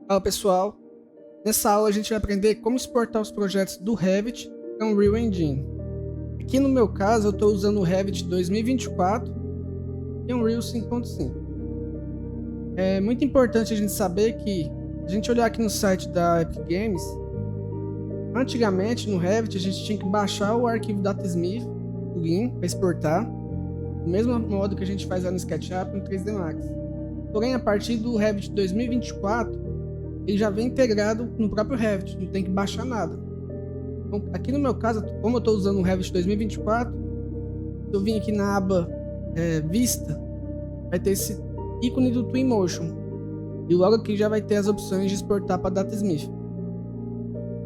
Fala pessoal, nessa aula a gente vai aprender como exportar os projetos do Revit para Unreal Engine. Aqui no meu caso eu estou usando o Revit 2024 e Unreal 5.5. É muito importante a gente saber que, se a gente olhar aqui no site da Epic Games, antigamente no Revit a gente tinha que baixar o arquivo DataSmith, plugin, para exportar, do mesmo modo que a gente faz lá no SketchUp e no 3D Max. Porém, a partir do Revit 2024, ele já vem integrado no próprio Revit, não tem que baixar nada. Então, aqui no meu caso, como eu estou usando o Revit 2024, eu vim aqui na aba Vista, vai ter esse ícone do Twinmotion. E logo aqui já vai ter as opções de exportar para DataSmith.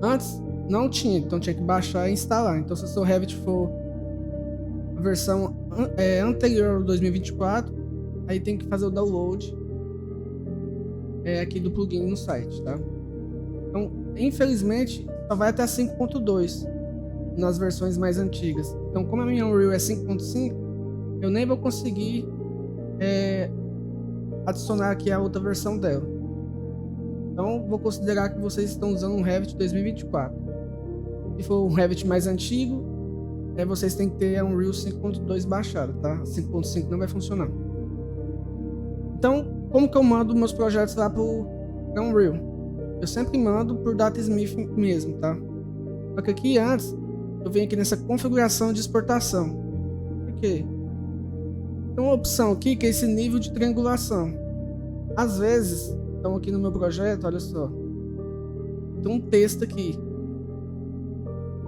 Antes não tinha, então tinha que baixar e instalar. Então se o seu Revit for a versão anterior ao 2024, aí tem que fazer o download aqui do plugin no site, tá? Então, infelizmente, só vai até 5.2 nas versões mais antigas. Então, como a minha Unreal é 5.5, eu nem vou conseguir adicionar aqui a outra versão dela. Então, vou considerar que vocês estão usando um Revit 2024. Se for um Revit mais antigo, vocês têm que ter a Unreal 5.2 baixada, tá? 5.5 não vai funcionar. Então, como que eu mando meus projetos lá para Unreal? Eu sempre mando por DataSmith mesmo, tá? Só que aqui antes, eu venho aqui nessa configuração de exportação. Por quê? Tem uma opção aqui que é esse nível de triangulação. Às vezes, então aqui no meu projeto, olha só, tem um texto aqui.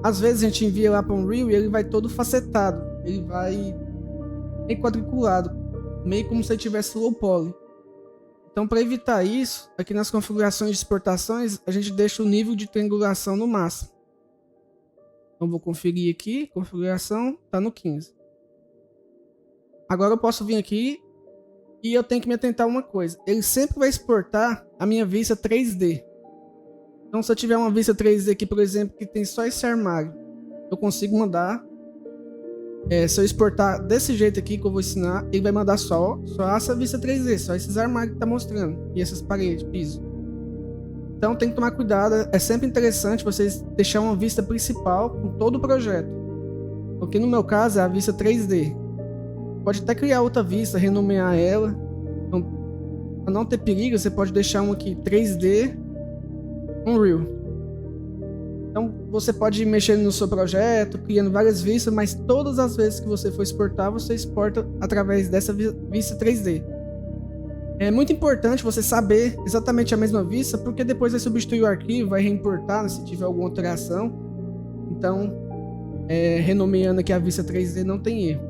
Às vezes a gente envia lá para um Unreal e ele vai todo facetado. Ele vai meio quadriculado, meio como se ele tivesse low poly. Então, para evitar isso, aqui nas configurações de exportações, a gente deixa o nível de triangulação no máximo. Então, vou conferir aqui, configuração, está no 15. Agora eu posso vir aqui e eu tenho que me atentar a uma coisa. Ele sempre vai exportar a minha vista 3D. Então, se eu tiver uma vista 3D aqui, por exemplo, que tem só esse armário, eu consigo mandar. Se eu exportar desse jeito aqui que eu vou ensinar, ele vai mandar só essa vista 3D, só esses armários que tá mostrando, e essas paredes, piso. Então tem que tomar cuidado, é sempre interessante vocês deixar uma vista principal com todo o projeto. Porque no meu caso é a vista 3D. Pode até criar outra vista, renomear ela. Então, para não ter perigo, você pode deixar uma aqui 3D Unreal. Então você pode ir mexendo no seu projeto, criando várias vistas, mas todas as vezes que você for exportar, você exporta através dessa vista 3D. É muito importante você saber exatamente a mesma vista, porque depois vai substituir o arquivo, vai reimportar se tiver alguma alteração. Então, renomeando aqui a vista 3D não tem erro.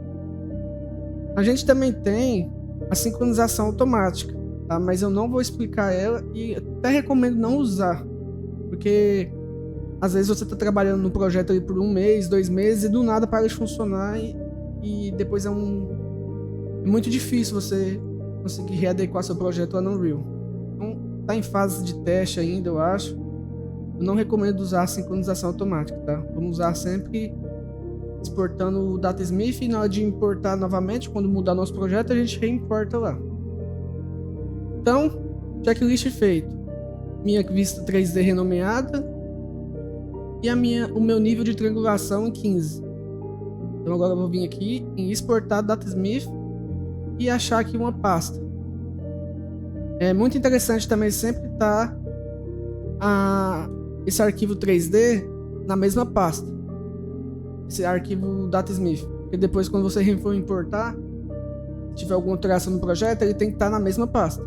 A gente também tem a sincronização automática, tá? Mas eu não vou explicar ela e até recomendo não usar, porque às vezes você está trabalhando no projeto ali por 1 mês, 2 meses e do nada para de funcionar e depois é muito difícil você conseguir readequar seu projeto lá no Unreal. Então tá em fase de teste ainda, eu acho. Eu não recomendo usar a sincronização automática, tá? Vamos usar sempre exportando o DataSmith e na hora de importar novamente, quando mudar nosso projeto, a gente reimporta lá. Então, checklist feito. Minha vista 3D renomeada e o meu nível de triangulação em 15. Então agora eu vou vir aqui em exportar DataSmith e achar aqui uma pasta. É muito interessante também sempre estar esse arquivo 3D na mesma pasta. Esse arquivo DataSmith. Porque depois quando você for importar, se tiver alguma alteração no projeto, ele tem que estar na mesma pasta.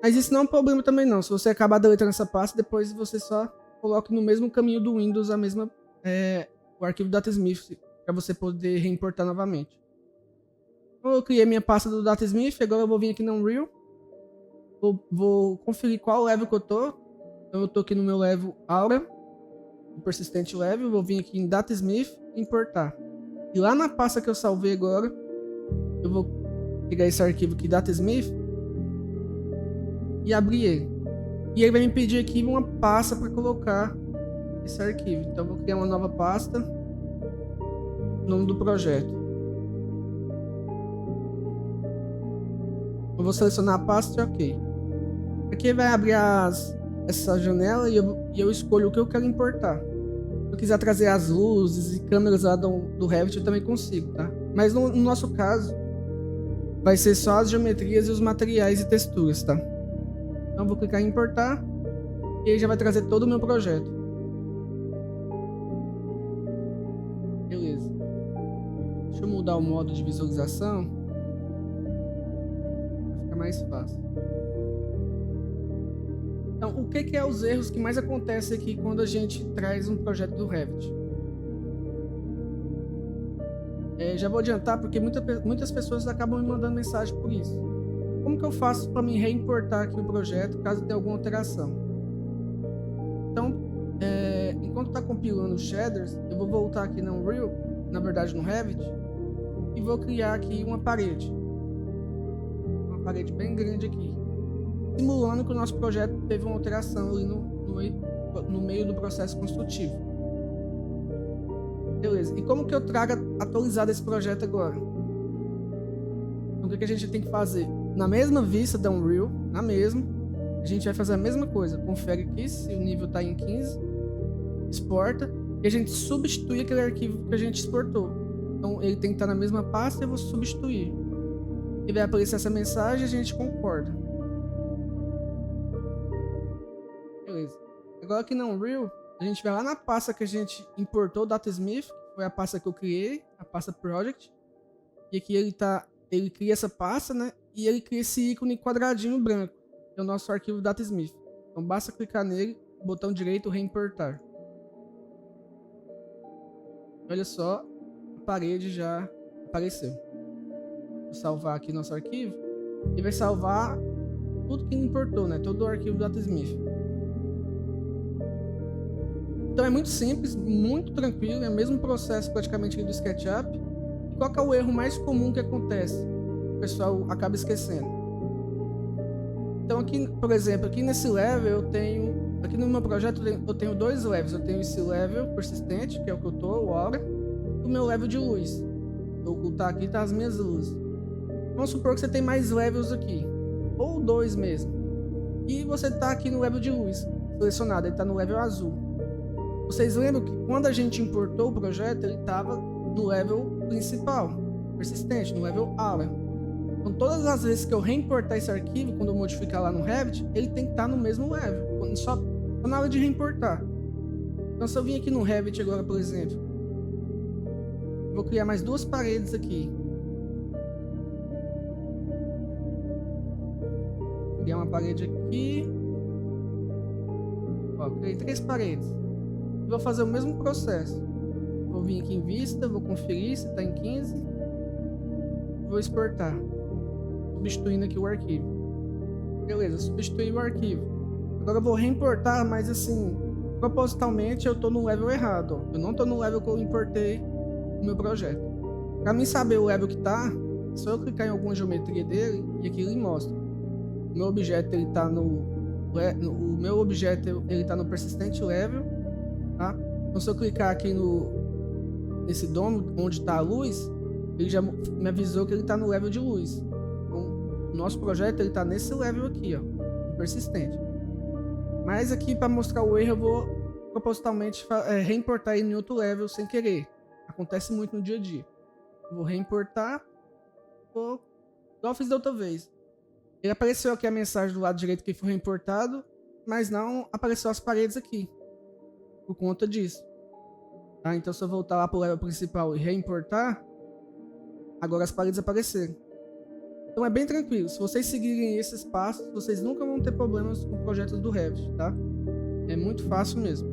Mas isso não é um problema também não. Se você acabar deletando essa pasta, depois você só coloque no mesmo caminho do Windows o arquivo DataSmith para você poder reimportar novamente. Então eu criei minha pasta do DataSmith, agora eu vou vir aqui no Unreal. Vou conferir qual level que eu tô. Então eu tô aqui no meu level Aura, o persistente level, vou vir aqui em DataSmith e importar. E lá na pasta que eu salvei agora, eu vou pegar esse arquivo aqui DataSmith e abrir ele. E ele vai me pedir aqui uma pasta para colocar esse arquivo. Então eu vou criar uma nova pasta, nome do projeto. Eu vou selecionar a pasta e OK. Aqui vai abrir essa janela e eu escolho o que eu quero importar. Se eu quiser trazer as luzes e câmeras lá do Revit, eu também consigo, tá? Mas no nosso caso, vai ser só as geometrias e os materiais e texturas, tá? Então eu vou clicar em importar e aí já vai trazer todo o meu projeto. Beleza. Deixa eu mudar o modo de visualização. Vai ficar mais fácil. Então, o que é os erros que mais acontecem aqui quando a gente traz um projeto do Revit? Já vou adiantar porque muitas pessoas acabam me mandando mensagem por isso. Como que eu faço para me reimportar aqui o projeto caso tenha alguma alteração? Então, enquanto está compilando os shaders, eu vou voltar aqui no Unreal, na verdade no Revit, e vou criar aqui uma parede bem grande aqui, simulando que o nosso projeto teve uma alteração ali no meio do processo construtivo. Beleza, e como que eu trago atualizado esse projeto agora? Então, o que a gente tem que fazer? Na mesma vista da Unreal, a gente vai fazer a mesma coisa. Confere aqui se o nível está em 15, exporta, e a gente substitui aquele arquivo que a gente exportou. Então ele tem que estar na mesma pasta e eu vou substituir. E vai aparecer essa mensagem e a gente concorda. Beleza. Agora aqui na Unreal, a gente vai lá na pasta que a gente importou o Datasmith, que foi a pasta que eu criei, a pasta Project. E aqui ele cria essa pasta, né? E ele cria esse ícone quadradinho branco, que é o nosso arquivo Datasmith. Então basta clicar nele, botão direito, reimportar. Olha só, a parede já apareceu. Vou salvar aqui nosso arquivo e vai salvar tudo que importou, né? Todo o arquivo Datasmith. Então é muito simples, muito tranquilo, é o mesmo processo praticamente do SketchUp. E qual que é o erro mais comum que acontece? O pessoal acaba esquecendo. Então aqui, por exemplo, aqui nesse level aqui no meu projeto eu tenho dois levels. Eu tenho esse level persistente, que é o que eu tô, o aura, e o meu level de luz. Vou ocultar aqui, tá as minhas luzes. Vamos supor que você tem mais levels aqui, ou dois mesmo. E você tá aqui no level de luz, selecionado, ele tá no level azul. Vocês lembram que quando a gente importou o projeto, ele estava no level principal, persistente, no level aura. Então todas as vezes que eu reimportar esse arquivo, quando eu modificar lá no Revit, ele tem que estar no mesmo level, só na hora de reimportar. Então se eu vim aqui no Revit agora, por exemplo, vou criar mais duas paredes aqui. Vou criar uma parede aqui. Ó, criei 3 paredes. Vou fazer o mesmo processo. Vou vir aqui em vista, vou conferir se está em 15. Vou exportar. Substituindo aqui o arquivo. Beleza, substituí o arquivo. Agora eu vou reimportar, mas assim, propositalmente eu estou no level errado. Ó. Eu não estou no level que eu importei no meu projeto. Para mim saber o level que está, é só eu clicar em alguma geometria dele e aqui ele mostra. O meu objeto ele está no persistente level, tá? Então se eu clicar aqui nesse domo onde está a luz, ele já me avisou que ele está no level de luz. Então, o nosso projeto ele está nesse level aqui, ó, no persistente. Mas aqui para mostrar o erro eu vou propositalmente reimportar ele em outro level sem querer. Acontece muito no dia a dia. Eu vou reimportar, igual eu fiz da outra vez. Ele apareceu aqui a mensagem do lado direito que foi reimportado, mas não apareceu as paredes aqui, por conta disso. Tá? Então se eu voltar lá para o level principal e reimportar, agora as paredes apareceram. Então é bem tranquilo, se vocês seguirem esses passos, vocês nunca vão ter problemas com projetos do Revit, tá? É muito fácil mesmo.